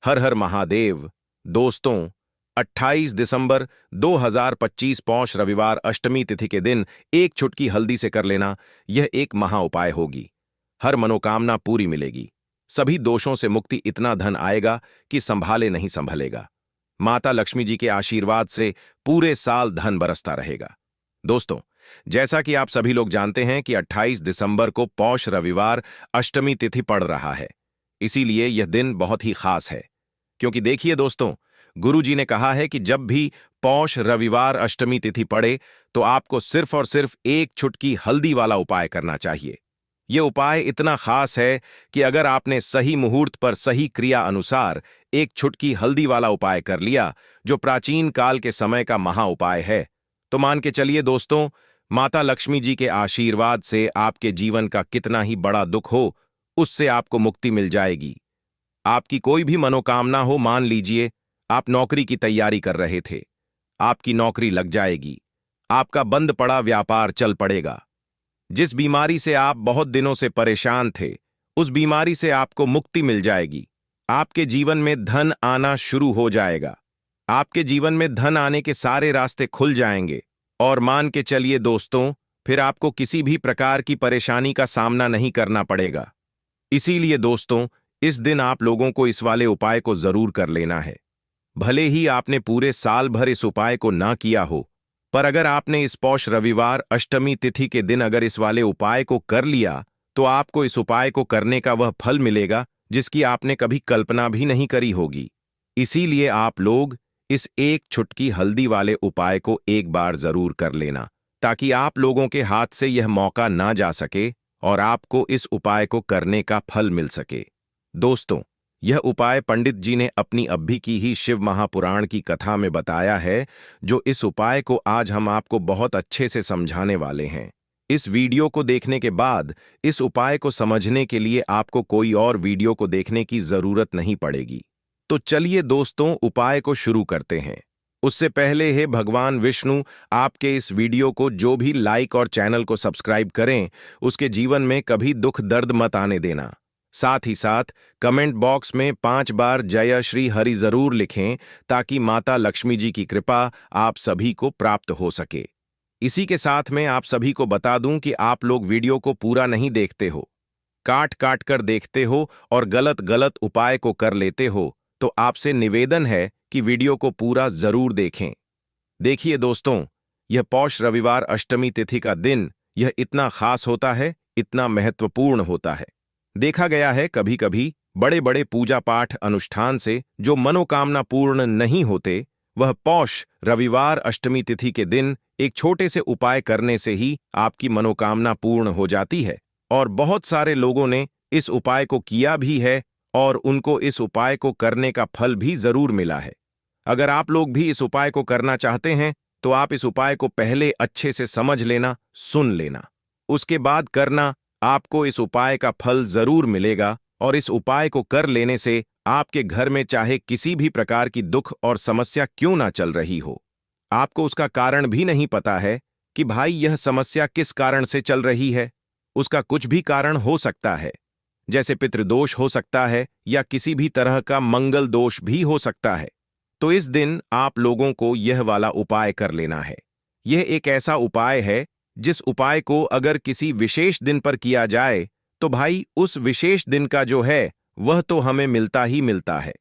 हर हर महादेव। दोस्तों, 28 दिसंबर 2025 पौष रविवार अष्टमी तिथि के दिन एक चुटकी हल्दी से कर लेना, यह एक महा उपाय होगी। हर मनोकामना पूरी मिलेगी। सभी दोषों से मुक्ति, इतना धन आएगा कि संभाले नहीं संभलेगा। माता लक्ष्मी जी के आशीर्वाद से पूरे साल धन बरसता रहेगा। दोस्तों, जैसा कि आप सभी लोग जानते हैं कि 28 दिसंबर को पौष रविवार अष्टमी तिथि पड़ रहा है। इसीलिए यह दिन बहुत ही खास है, क्योंकि देखिए दोस्तों, गुरु जी ने कहा है कि जब भी पौष रविवार अष्टमी तिथि पड़े तो आपको सिर्फ और सिर्फ एक चुटकी हल्दी वाला उपाय करना चाहिए। यह उपाय इतना खास है कि अगर आपने सही मुहूर्त पर सही क्रिया अनुसार एक चुटकी हल्दी वाला उपाय कर लिया, जो प्राचीन काल के समय का महा उपाय है, तो मान के चलिए दोस्तों, माता लक्ष्मी जी के आशीर्वाद से आपके जीवन का कितना ही बड़ा दुख हो, उससे आपको मुक्ति मिल जाएगी। आपकी कोई भी मनोकामना हो, मान लीजिए आप नौकरी की तैयारी कर रहे थे, आपकी नौकरी लग जाएगी। आपका बंद पड़ा व्यापार चल पड़ेगा। जिस बीमारी से आप बहुत दिनों से परेशान थे, उस बीमारी से आपको मुक्ति मिल जाएगी। आपके जीवन में धन आना शुरू हो जाएगा। आपके जीवन में धन आने के सारे रास्ते खुल जाएंगे। और मान के चलिए दोस्तों, फिर आपको किसी भी प्रकार की परेशानी का सामना नहीं करना पड़ेगा। इसीलिए दोस्तों, इस दिन आप लोगों को इस वाले उपाय को जरूर कर लेना है। भले ही आपने पूरे साल भर इस उपाय को ना किया हो, पर अगर आपने इस पौष रविवार अष्टमी तिथि के दिन अगर इस वाले उपाय को कर लिया, तो आपको इस उपाय को करने का वह फल मिलेगा जिसकी आपने कभी कल्पना भी नहीं करी होगी। इसीलिए आप लोग इस एक चुटकी हल्दी वाले उपाय को एक बार जरूर कर लेना, ताकि आप लोगों के हाथ से यह मौका ना जा सके और आपको इस उपाय को करने का फल मिल सके। दोस्तों, यह उपाय पंडित जी ने अपनी अभी की ही शिव महापुराण की कथा में बताया है, जो इस उपाय को आज हम आपको बहुत अच्छे से समझाने वाले हैं। इस वीडियो को देखने के बाद इस उपाय को समझने के लिए आपको कोई और वीडियो को देखने की जरूरत नहीं पड़ेगी। तो चलिए दोस्तों, उपाय को शुरू करते हैं। उससे पहले हे भगवान विष्णु, आपके इस वीडियो को जो भी लाइक और चैनल को सब्सक्राइब करें, उसके जीवन में कभी दुख दर्द मत आने देना। साथ ही साथ कमेंट बॉक्स में 5 बार जय श्री हरि जरूर लिखें, ताकि माता लक्ष्मी जी की कृपा आप सभी को प्राप्त हो सके। इसी के साथ में आप सभी को बता दूं कि आप लोग वीडियो को पूरा नहीं देखते हो, काट काट कर देखते हो और गलत गलत उपाय को कर लेते हो, तो आपसे निवेदन है कि वीडियो को पूरा जरूर देखें। देखिए दोस्तों, यह पौष रविवार अष्टमी तिथि का दिन यह इतना खास होता है, इतना महत्वपूर्ण होता है। देखा गया है कभी कभी बड़े बड़े पूजा पाठ अनुष्ठान से जो मनोकामना पूर्ण नहीं होते, वह पौष रविवार अष्टमी तिथि के दिन एक छोटे से उपाय करने से ही आपकी मनोकामना पूर्ण हो जाती है। और बहुत सारे लोगों ने इस उपाय को किया भी है और उनको इस उपाय को करने का फल भी जरूर मिला है। अगर आप लोग भी इस उपाय को करना चाहते हैं, तो आप इस उपाय को पहले अच्छे से समझ लेना, सुन लेना, उसके बाद करना। आपको इस उपाय का फल जरूर मिलेगा और इस उपाय को कर लेने से आपके घर में चाहे किसी भी प्रकार की दुख और समस्या क्यों ना चल रही हो, आपको उसका कारण भी नहीं पता है कि भाई यह समस्या किस कारण से चल रही है। उसका कुछ भी कारण हो सकता है, जैसे पितृदोष हो सकता है या किसी भी तरह का मंगल दोष भी हो सकता है। तो इस दिन आप लोगों को यह वाला उपाय कर लेना है। यह एक ऐसा उपाय है जिस उपाय को अगर किसी विशेष दिन पर किया जाए, तो भाई उस विशेष दिन का जो है वह तो हमें मिलता ही मिलता है।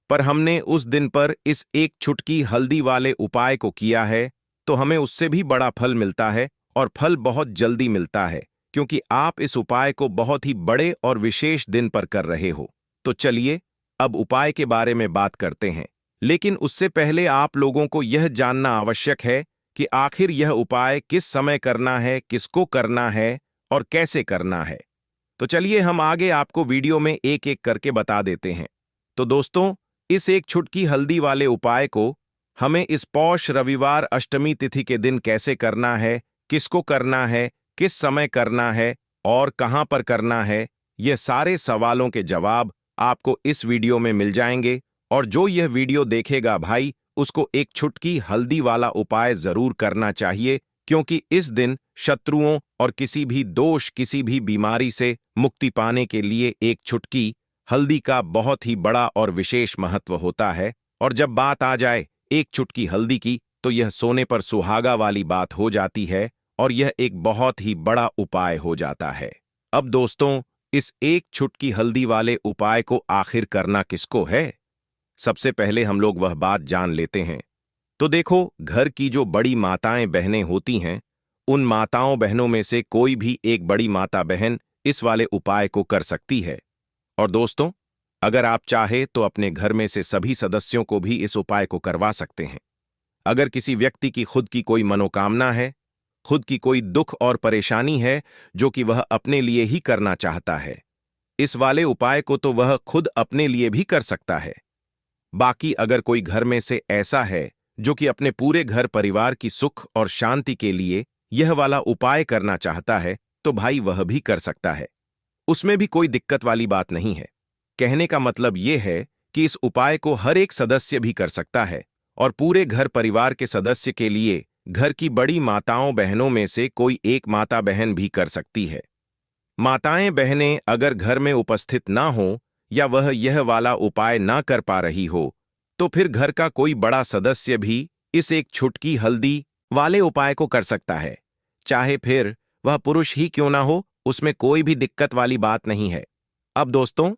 पर हमने उस दिन पर इस एक चुटकी हल्दी वाले उपाय को किया है, तो हमें उससे भी बड़ा फल मिलता है और फल बहुत जल्दी मिलता है, क्योंकि आप इस उपाय को बहुत ही बड़े और विशेष दिन पर कर रहे हो। तो चलिए अब उपाय के बारे में बात करते हैं, लेकिन उससे पहले आप लोगों को यह जानना आवश्यक है कि आखिर यह उपाय किस समय करना है, किसको करना है और कैसे करना है। तो चलिए हम आगे आपको वीडियो में एक एक करके बता देते हैं। तो दोस्तों, इस एक चुटकी हल्दी वाले उपाय को हमें इस पौष रविवार अष्टमी तिथि के दिन कैसे करना है, किसको करना है, किस समय करना है और कहां पर करना है, यह सारे सवालों के जवाब आपको इस वीडियो में मिल जाएंगे। और जो यह वीडियो देखेगा भाई, उसको एक चुटकी हल्दी वाला उपाय जरूर करना चाहिए, क्योंकि इस दिन शत्रुओं और किसी भी दोष, किसी भी बीमारी से मुक्ति पाने के लिए एक चुटकी हल्दी का बहुत ही बड़ा और विशेष महत्व होता है, और जब बात आ जाए एक चुटकी हल्दी की, तो यह सोने पर सुहागा वाली बात हो जाती है, और यह एक बहुत ही बड़ा उपाय हो जाता है। अब दोस्तों, इस एक चुटकी हल्दी वाले उपाय को आखिर करना किसको है? सबसे पहले हम लोग वह बात जान लेते हैं। तो देखो, घर की जो बड़ी माताएं बहनें होती हैं, उन माताओं बहनों में से कोई भी एक बड़ी माता बहन इस वाले उपाय को कर सकती है। और दोस्तों, अगर आप चाहे तो अपने घर में से सभी सदस्यों को भी इस उपाय को करवा सकते हैं। अगर किसी व्यक्ति की खुद की कोई मनोकामना है, खुद की कोई दुख और परेशानी है जो कि वह अपने लिए ही करना चाहता है, इस वाले उपाय को तो वह खुद अपने लिए भी कर सकता है। बाकी अगर कोई घर में से ऐसा है जो कि अपने पूरे घर परिवार की सुख और शांति के लिए यह वाला उपाय करना चाहता है, तो भाई वह भी कर सकता है। उसमें भी कोई दिक्कत वाली बात नहीं है। कहने का मतलब यह है कि इस उपाय को हर एक सदस्य भी कर सकता है, और पूरे घर परिवार के सदस्य के लिए घर की बड़ी माताओं बहनों में से कोई एक माता बहन भी कर सकती है। माताएं बहनें अगर घर में उपस्थित ना हो, या वह यह वाला उपाय ना कर पा रही हो, तो फिर घर का कोई बड़ा सदस्य भी इस एक चुटकी हल्दी वाले उपाय को कर सकता है। चाहे फिर वह पुरुष ही क्यों ना हो, उसमें कोई भी दिक्कत वाली बात नहीं है। अब दोस्तों,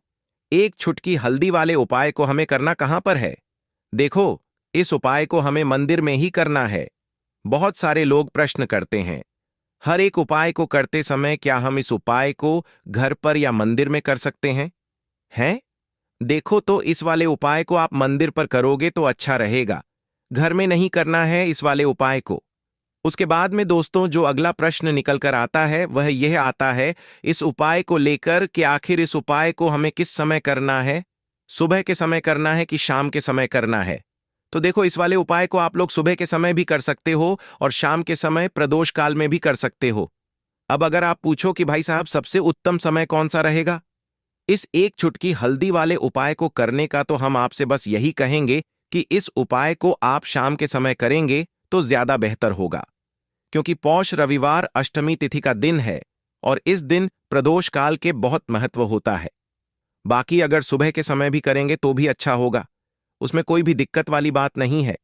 एक चुटकी हल्दी वाले उपाय को हमें करना कहां पर है? देखो, इस उपाय को हमें मंदिर में ही करना है। बहुत सारे लोग प्रश्न करते हैं, हर एक उपाय को करते समय क्या हम इस उपाय को घर पर या मंदिर में कर सकते हैं? हैं? देखो, तो इस वाले उपाय को आप मंदिर पर करोगे तो अच्छा रहेगा। घर में नहीं करना है इस वाले उपाय को। उसके बाद में दोस्तों, जो अगला प्रश्न निकल कर आता है वह यह आता है इस उपाय को लेकर कि आखिर इस उपाय को हमें किस समय करना है? सुबह के समय करना है कि शाम के समय करना है? तो देखो, इस वाले उपाय को आप लोग सुबह के समय भी कर सकते हो और शाम के समय प्रदोष काल में भी कर सकते हो। अब अगर आप पूछो कि भाई साहब सबसे उत्तम समय कौन सा रहेगा इस एक चुटकी हल्दी वाले उपाय को करने का, तो हम आपसे बस यही कहेंगे कि इस उपाय को आप शाम के समय करेंगे तो ज्यादा बेहतर होगा, क्योंकि पौष रविवार अष्टमी तिथि का दिन है और इस दिन प्रदोष काल के बहुत महत्व होता है। बाकी अगर सुबह के समय भी करेंगे तो भी अच्छा होगा, उसमें कोई भी दिक्कत वाली बात नहीं है।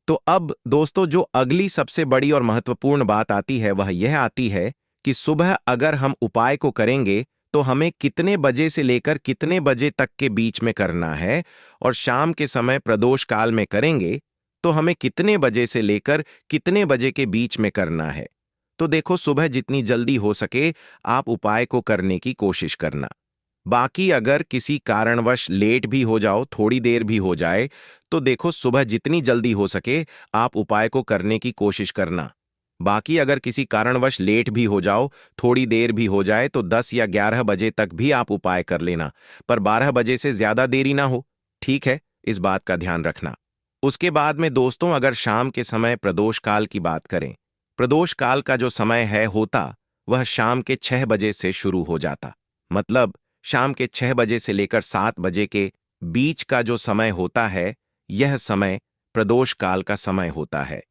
तो अब दोस्तों, जो अगली सबसे बड़ी और महत्वपूर्ण बात आती है वह यह आती है कि सुबह अगर हम उपाय को करेंगे तो हमें कितने बजे से लेकर कितने बजे तक के बीच में करना है, और शाम के समय प्रदोष काल में करेंगे तो हमें कितने बजे से लेकर कितने बजे के बीच में करना है। तो देखो, सुबह जितनी जल्दी हो सके आप उपाय को करने की कोशिश करना। बाकी अगर किसी कारणवश लेट भी हो जाओ, थोड़ी देर भी हो जाए, तो देखो सुबह जितनी जल्दी हो सके आप उपाय को करने की कोशिश करना। बाकी अगर किसी कारणवश लेट भी हो जाओ, थोड़ी देर भी हो जाए, तो 10 या 11 बजे तक भी आप उपाय कर लेना, पर 12 बजे से ज्यादा देरी ना हो। ठीक है, इस बात का ध्यान रखना। उसके बाद में दोस्तों, अगर शाम के समय प्रदोष काल की बात करें, प्रदोष काल का जो समय है होता वह शाम के 6 बजे से शुरू हो जाता। मतलब शाम के 6 बजे से लेकर 7 बजे के बीच का जो समय होता है, यह समय प्रदोष काल का समय होता है।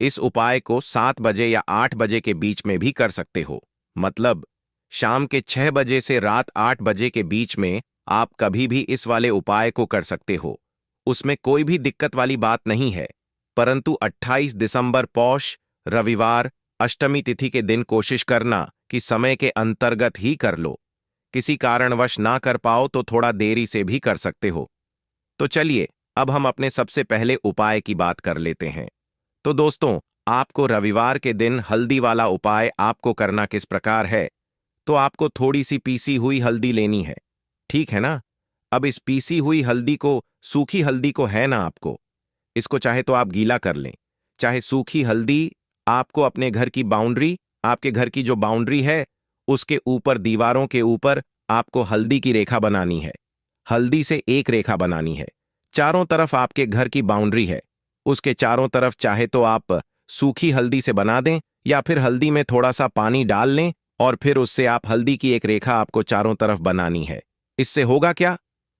इस उपाय को 7 बजे या 8 बजे के बीच में भी कर सकते हो। मतलब शाम के 6 बजे से रात 8 बजे के बीच में आप कभी भी इस वाले उपाय को कर सकते हो, उसमें कोई भी दिक्कत वाली बात नहीं है। परंतु 28 दिसंबर पौष रविवार अष्टमी तिथि के दिन कोशिश करना कि समय के अंतर्गत ही कर लो। किसी कारणवश ना कर पाओ तो थोड़ा देरी से भी कर सकते हो। तो चलिए, अब हम अपने सबसे पहले उपाय की बात कर लेते हैं। तो दोस्तों, आपको रविवार के दिन हल्दी वाला उपाय आपको करना किस प्रकार है? तो आपको थोड़ी सी पीसी हुई हल्दी लेनी है, ठीक है ना? अब इस पीसी हुई हल्दी को, सूखी हल्दी को है ना आपको, इसको चाहे तो आप गीला कर लें, चाहे सूखी हल्दी आपको अपने घर की बाउंड्री, आपके घर की जो बाउंड्री है उसके ऊपर, दीवारों के ऊपर आपको हल्दी की रेखा बनानी है। हल्दी से एक रेखा बनानी है। चारों तरफ आपके घर की बाउंड्री है, उसके चारों तरफ चाहे तो आप सूखी हल्दी से बना दें, या फिर हल्दी में थोड़ा सा पानी डाल लें और फिर उससे आप हल्दी की एक रेखा आपको चारों तरफ बनानी है। इससे होगा क्या?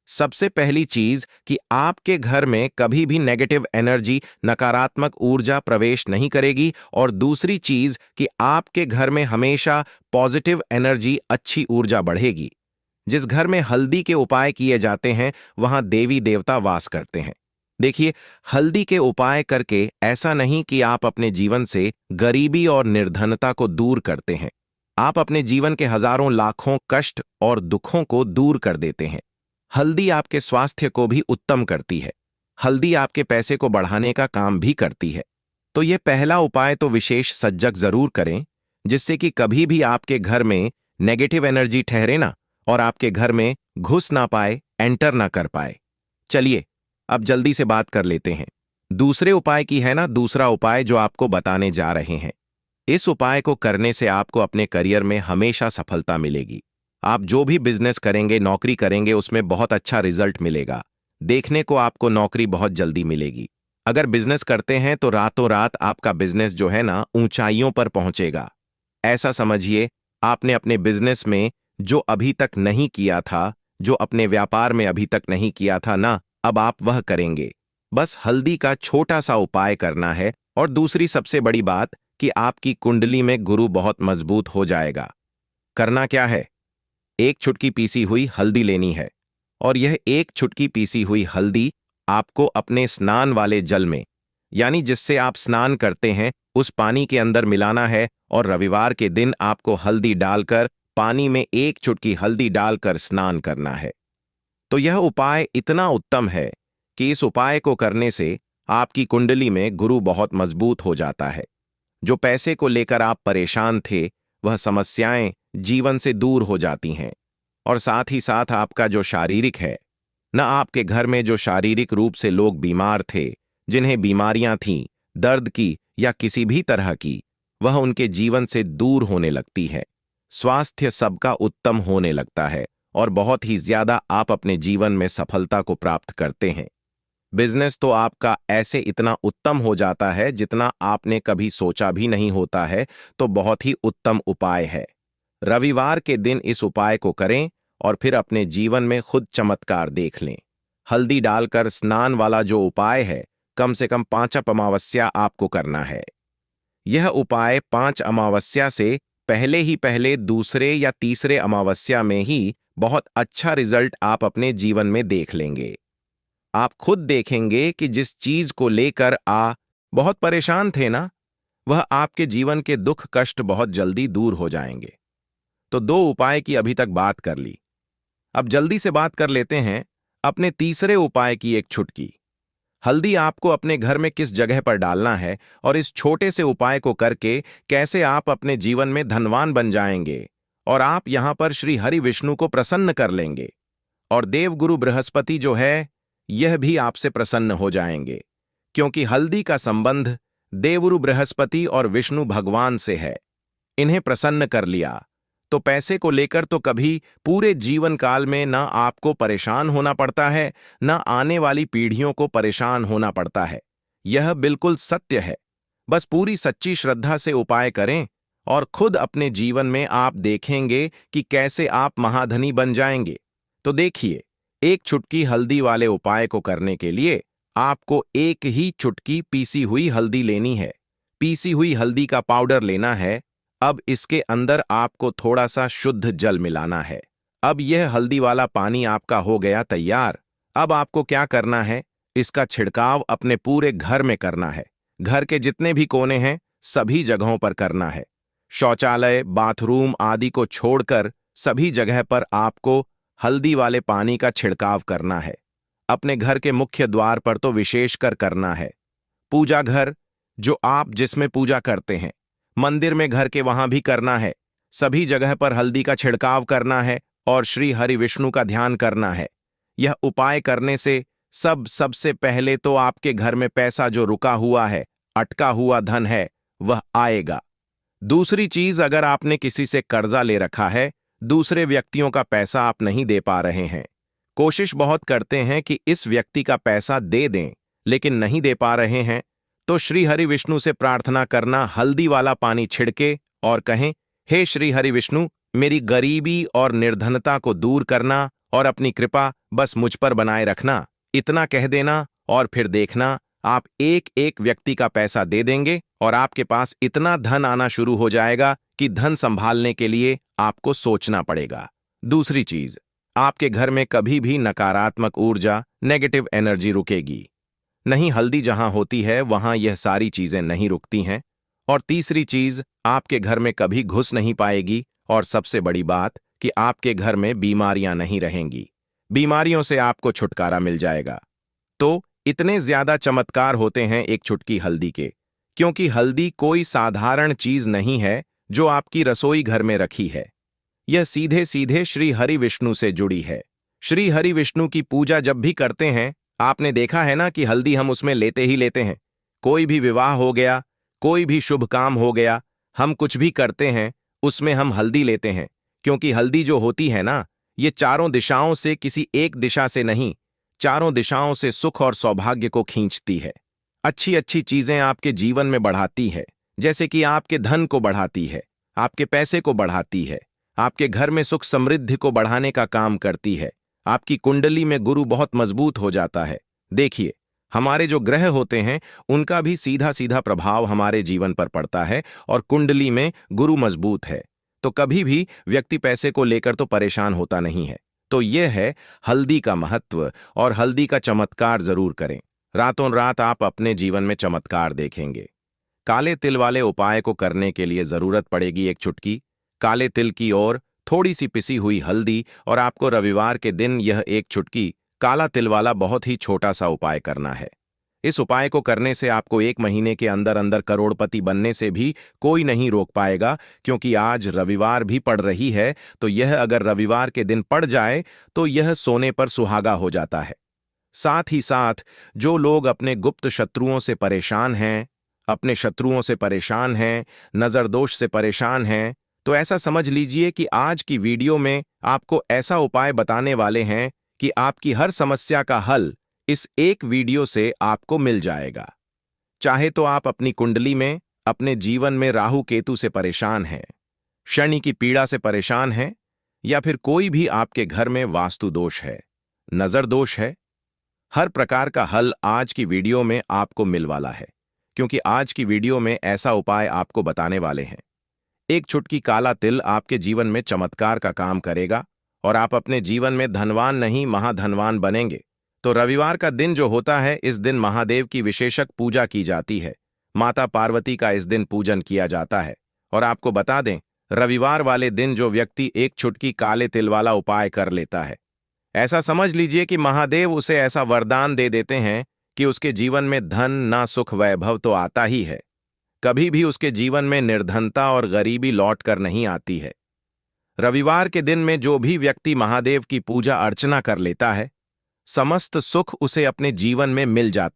सबसे पहली चीज कि आपके घर में कभी भी नेगेटिव एनर्जी, नकारात्मक ऊर्जा प्रवेश नहीं करेगी, और दूसरी चीज कि आपके घर में हमेशा पॉजिटिव एनर्जी, अच्छी ऊर्जा बढ़ेगी। जिस घर में हल्दी के उपाय किए जाते हैं वहां देवी देवता वास करते हैं। देखिए, हल्दी के उपाय करके ऐसा नहीं कि आप अपने जीवन से गरीबी और निर्धनता को दूर करते हैं, आप अपने जीवन के हजारों लाखों कष्ट और दुखों को दूर कर देते हैं। हल्दी आपके स्वास्थ्य को भी उत्तम करती है। हल्दी आपके पैसे को बढ़ाने का काम भी करती है। तो ये पहला उपाय तो विशेष सजग जरूर करें, जिससे कि कभी भी आपके घर में नेगेटिव एनर्जी ठहरे ना और आपके घर में घुस ना पाए, एंटर ना कर पाए। चलिए अब जल्दी से बात कर लेते हैं दूसरे उपाय की, है ना। दूसरा उपाय जो आपको बताने जा रहे हैं, इस उपाय को करने से आपको अपने करियर में हमेशा सफलता मिलेगी। आप जो भी बिजनेस करेंगे, नौकरी करेंगे, उसमें बहुत अच्छा रिजल्ट मिलेगा। देखने को आपको नौकरी बहुत जल्दी मिलेगी। अगर बिजनेस करते हैं तो रातों रात आपका बिजनेस जो है ना ऊंचाइयों पर पहुंचेगा। ऐसा समझिए, आपने अपने बिजनेस में जो अभी तक नहीं किया था, जो अपने व्यापार में अभी तक नहीं किया था ना, अब आप वह करेंगे। बस हल्दी का छोटा सा उपाय करना है। और दूसरी सबसे बड़ी बात कि आपकी कुंडली में गुरु बहुत मजबूत हो जाएगा। करना क्या है, एक चुटकी पीसी हुई हल्दी लेनी है और यह एक चुटकी पीसी हुई हल्दी आपको अपने स्नान वाले जल में, यानी जिससे आप स्नान करते हैं, उस पानी के अंदर मिलाना है। और रविवार के दिन आपको हल्दी डालकर, पानी में एक चुटकी हल्दी डालकर स्नान करना है। तो यह उपाय इतना उत्तम है कि इस उपाय को करने से आपकी कुंडली में गुरु बहुत मजबूत हो जाता है। जो पैसे को लेकर आप परेशान थे, वह समस्याएं जीवन से दूर हो जाती हैं। और साथ ही साथ आपका जो शारीरिक है न, आपके घर में जो शारीरिक रूप से लोग बीमार थे, जिन्हें बीमारियां थीं, दर्द की या किसी भी तरह की, वह उनके जीवन से दूर होने लगती है। स्वास्थ्य सबका उत्तम होने लगता है और बहुत ही ज्यादा आप अपने जीवन में सफलता को प्राप्त करते हैं। बिजनेस तो आपका ऐसे इतना उत्तम हो जाता है जितना आपने कभी सोचा भी नहीं होता है। तो बहुत ही उत्तम उपाय है। रविवार के दिन इस उपाय को करें और फिर अपने जीवन में खुद चमत्कार देख लें। हल्दी डालकर स्नान वाला जो उपाय है, कम से कम 5 अमावस्या आपको करना है। यह उपाय 5 अमावस्या से पहले दूसरे या तीसरे अमावस्या में ही बहुत अच्छा रिजल्ट आप अपने जीवन में देख लेंगे। आप खुद देखेंगे कि जिस चीज को लेकर बहुत परेशान थे ना, वह आपके जीवन के दुख कष्ट बहुत जल्दी दूर हो जाएंगे। तो 2 उपाय की अभी तक बात कर ली। अब जल्दी से बात कर लेते हैं अपने तीसरे उपाय की। एक चुटकी हल्दी आपको अपने घर में किस जगह पर डालना है और इस छोटे से उपाय को करके कैसे आप अपने जीवन में धनवान बन जाएंगे और आप यहां पर श्री हरि विष्णु को प्रसन्न कर लेंगे। और देवगुरु बृहस्पति जो है, यह भी आपसे प्रसन्न हो जाएंगे, क्योंकि हल्दी का संबंध देवगुरु बृहस्पति और विष्णु भगवान से है। इन्हें प्रसन्न कर लिया तो पैसे को लेकर तो कभी पूरे जीवन काल में ना आपको परेशान होना पड़ता है, ना आने वाली पीढ़ियों को परेशान होना पड़ता है। यह बिल्कुल सत्य है। बस पूरी सच्ची श्रद्धा से उपाय करें और खुद अपने जीवन में आप देखेंगे कि कैसे आप महाधनी बन जाएंगे। तो देखिए, एक चुटकी हल्दी वाले उपाय को करने के लिए आपको एक ही चुटकी पीसी हुई हल्दी लेनी है। पीसी हुई हल्दी का पाउडर लेना है। अब इसके अंदर आपको थोड़ा सा शुद्ध जल मिलाना है। अब यह हल्दी वाला पानी आपका हो गया तैयार। अब आपको क्या करना है, इसका छिड़काव अपने पूरे घर में करना है। घर के जितने भी कोने हैं, सभी जगहों पर करना है। शौचालय, बाथरूम आदि को छोड़कर सभी जगह पर आपको हल्दी वाले पानी का छिड़काव करना है। अपने घर के मुख्य द्वार पर तो विशेषकर करना है। पूजा घर, जो आप जिसमें पूजा करते हैं, मंदिर में घर के वहां भी करना है। सभी जगह पर हल्दी का छिड़काव करना है और श्री हरि विष्णु का ध्यान करना है। यह उपाय करने से सबसे पहले तो आपके घर में पैसा जो रुका हुआ है, अटका हुआ धन है, वह आएगा। दूसरी चीज, अगर आपने किसी से कर्जा ले रखा है, दूसरे व्यक्तियों का पैसा आप नहीं दे पा रहे हैं, कोशिश बहुत करते हैं कि इस व्यक्ति का पैसा दे दें, लेकिन नहीं दे पा रहे हैं, तो श्री हरि विष्णु से प्रार्थना करना, हल्दी वाला पानी छिड़के और कहें, हे श्री हरि विष्णु, मेरी गरीबी और निर्धनता को दूर करना और अपनी कृपा बस मुझ पर बनाए रखना। इतना कह देना और फिर देखना, आप एक एक व्यक्ति का पैसा दे देंगे और आपके पास इतना धन आना शुरू हो जाएगा कि धन संभालने के लिए आपको सोचना पड़ेगा। दूसरी चीज, आपके घर में कभी भी नकारात्मक ऊर्जा, नेगेटिव एनर्जी रुकेगी नहीं। हल्दी जहां होती है वहां यह सारी चीजें नहीं रुकती हैं। और तीसरी चीज, आपके घर में कभी घुस नहीं पाएगी। और सबसे बड़ी बात कि आपके घर में बीमारियां नहीं रहेंगी। बीमारियों से आपको छुटकारा मिल जाएगा। तो इतने ज्यादा चमत्कार होते हैं एक चुटकी हल्दी के, क्योंकि हल्दी कोई साधारण चीज नहीं है जो आपकी रसोई घर में रखी है। यह सीधे सीधे श्री हरि विष्णु से जुड़ी है। श्री हरि विष्णु की पूजा जब भी करते हैं, आपने देखा है ना कि हल्दी हम उसमें लेते ही लेते हैं। कोई भी विवाह हो गया, कोई भी शुभ काम हो गया, हम कुछ भी करते हैं उसमें हम हल्दी लेते हैं। क्योंकि हल्दी जो होती है ना, ये चारों दिशाओं से, किसी एक दिशा से नहीं, चारों दिशाओं से सुख और सौभाग्य को खींचती है। अच्छी अच्छी चीजें आपके जीवन में बढ़ाती है। जैसे कि आपके धन को बढ़ाती है, आपके पैसे को बढ़ाती है, आपके घर में सुख समृद्धि को बढ़ाने का काम करती है। आपकी कुंडली में गुरु बहुत मजबूत हो जाता है। देखिए, हमारे जो ग्रह होते हैं उनका भी सीधा सीधा प्रभाव हमारे जीवन पर पड़ता है। और कुंडली में गुरु मजबूत है तो कभी भी व्यक्ति पैसे को लेकर तो परेशान होता नहीं है। तो यह है हल्दी का महत्व। और हल्दी का चमत्कार जरूर करें। रातों रात आप अपने जीवन में चमत्कार देखेंगे। काले तिल वाले उपाय को करने के लिए जरूरत पड़ेगी एक चुटकी काले तिल की और थोड़ी सी पिसी हुई हल्दी। और आपको रविवार के दिन यह एक चुटकी काला तिल वाला बहुत ही छोटा सा उपाय करना है। इस उपाय को करने से आपको 1 महीने के अंदर अंदर करोड़पति बनने से भी कोई नहीं रोक पाएगा। क्योंकि आज रविवार भी पड़ रही है, तो यह अगर रविवार के दिन पड़ जाए तो यह सोने पर सुहागा हो जाता है। साथ ही साथ जो लोग अपने गुप्त शत्रुओं से परेशान हैं, अपने शत्रुओं से परेशान हैं, नजर दोष से परेशान हैं, तो ऐसा समझ लीजिए कि आज की वीडियो में आपको ऐसा उपाय बताने वाले हैं कि आपकी हर समस्या का हल इस एक वीडियो से आपको मिल जाएगा। चाहे तो आप अपनी कुंडली में, अपने जीवन में राहु केतु से परेशान हैं, शनि की पीड़ा से परेशान हैं, या फिर कोई भी आपके घर में वास्तु दोष है, नजर दोष है, हर प्रकार का हल आज की वीडियो में आपको मिल वाला है। क्योंकि आज की वीडियो में ऐसा उपाय आपको बताने वाले हैं। एक चुटकी काला तिल आपके जीवन में चमत्कार का काम करेगा और आप अपने जीवन में धनवान नहीं महाधनवान बनेंगे। तो रविवार का दिन जो होता है, इस दिन महादेव की विशेषक पूजा की जाती है। माता पार्वती का इस दिन पूजन किया जाता है। और आपको बता दें, रविवार वाले दिन जो व्यक्ति एक चुटकी काले तिल वाला उपाय कर लेता है, ऐसा समझ लीजिए कि महादेव उसे ऐसा वरदान दे देते हैं कि उसके जीवन में धन ना सुख वैभव तो आता ही है, कभी भी उसके जीवन में निर्धनता और गरीबी लौट कर नहीं आती है। रविवार के दिन में जो भी व्यक्ति महादेव की पूजा अर्चना कर लेता है, समस्त सुख उसे अपने जीवन में मिल जाता है।